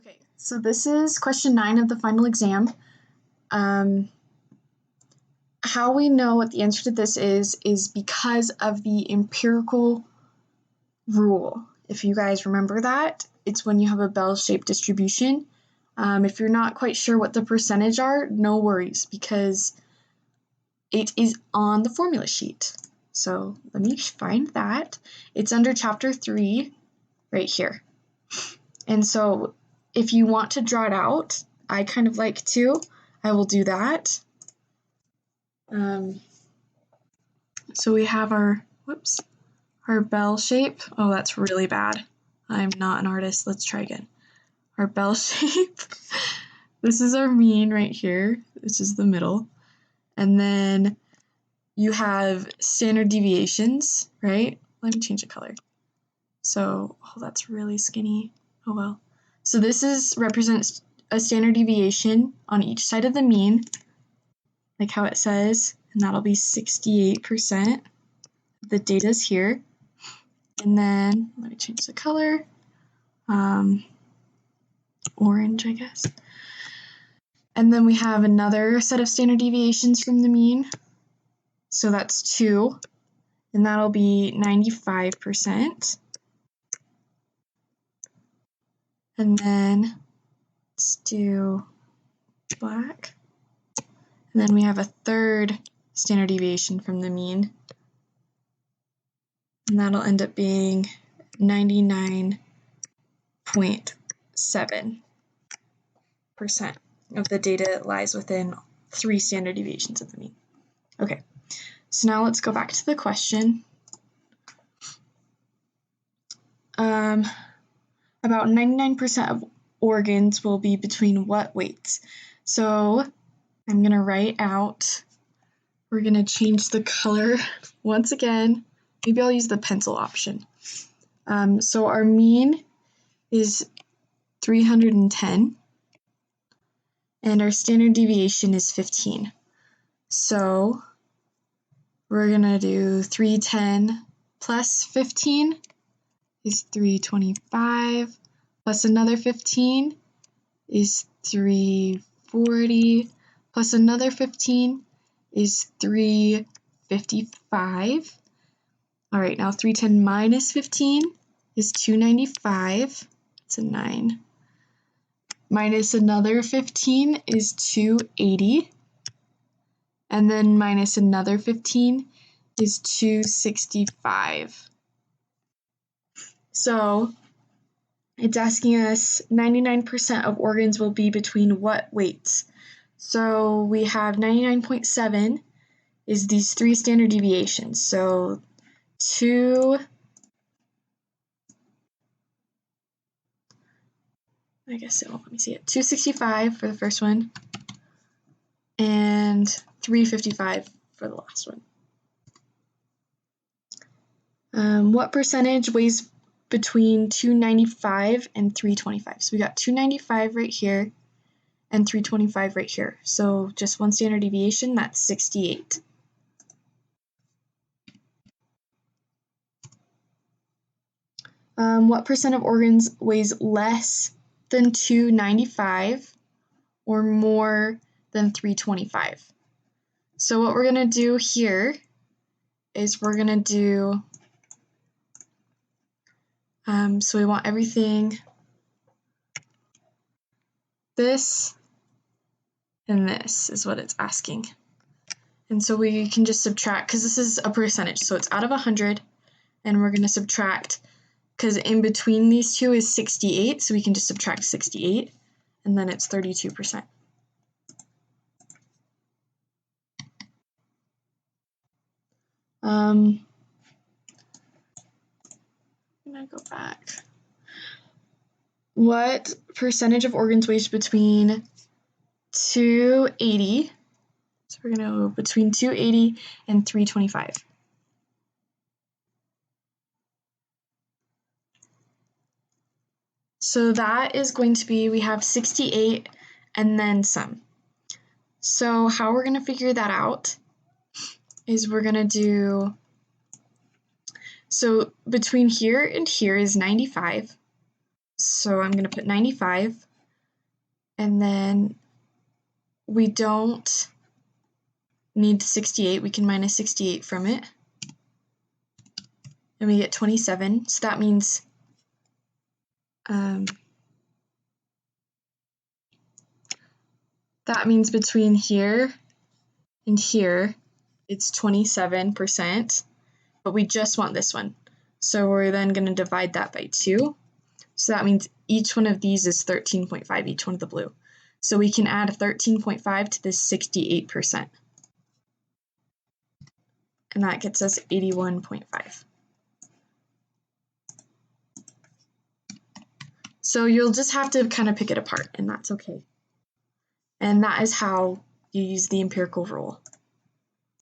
Okay, so this is question 9 of the final exam. How we know what the answer to this is because of the empirical rule. If you guys remember that, it's when you have a bell-shaped distribution. If you're not quite sure what the percentage are, no worries, because it is on the formula sheet. So let me find that. It's under chapter 3 right here. And so if you want to draw it out, I kind of like to, I will do that. So we have our bell shape. Oh, that's really bad. I'm not an artist. Let's try again. Our bell shape. This is our mean right here. This is the middle. And then you have standard deviations, right? Let me change the color. So, oh, that's really skinny. Oh well. So this represents a standard deviation on each side of the mean, like how it says, and that'll be 68%. The data's here. And then, let me change the color. Orange, I guess. And then we have another set of standard deviations from the mean. So that's 2, and that'll be 95%. And then let's do black. And then we have a third standard deviation from the mean, and that'll end up being 99.7% of the data lies within 3 standard deviations of the mean. Okay, so now let's go back to the question. About 99% of organs will be between what weights? So I'm going to write out, we're going to change the color once again. Maybe I'll use the pencil option. So our mean is 310, and our standard deviation is 15. So we're going to do 310 plus 15 is 325, plus another 15 is 340, plus another 15 is 355. All right, now 310 minus 15 is 295. It's a 9. Minus another 15 is 280. And then minus another 15 is 265. So it's asking us 99% of organs will be between what weights? So we have 99.7 is these 3 standard deviations. So 265 for the first one, and 355 for the last one. What percentage weighs between 295 and 325? So we got 295 right here and 325 right here. So just one standard deviation, that's 68. What percent of organs weighs less than 295 or more than 325? So what we're going to do here is we're going to do, so we want everything, this and this is what it's asking. And so we can just subtract, because this is a percentage, so it's out of 100, and we're going to subtract, because in between these two is 68, so we can just subtract 68, and then it's 32%. I'm going to go back. What percentage of organs weighs between 280, so we're going to go between 280 and 325. So that is going to be, we have 68 and then some. So how we're going to figure that out is we're going to do, so between here and here is 95. So I'm going to put 95 And then we don't need 68. We can minus 68 from it. And we get 27. So that means between here and here, it's 27%, but we just want this one. So we're then going to divide that by 2. So that means each one of these is 13.5, each one of the blue. So we can add 13.5 to this 68%. And that gets us 81.5. So you'll just have to kind of pick it apart, and that's okay. And that is how you use the empirical rule.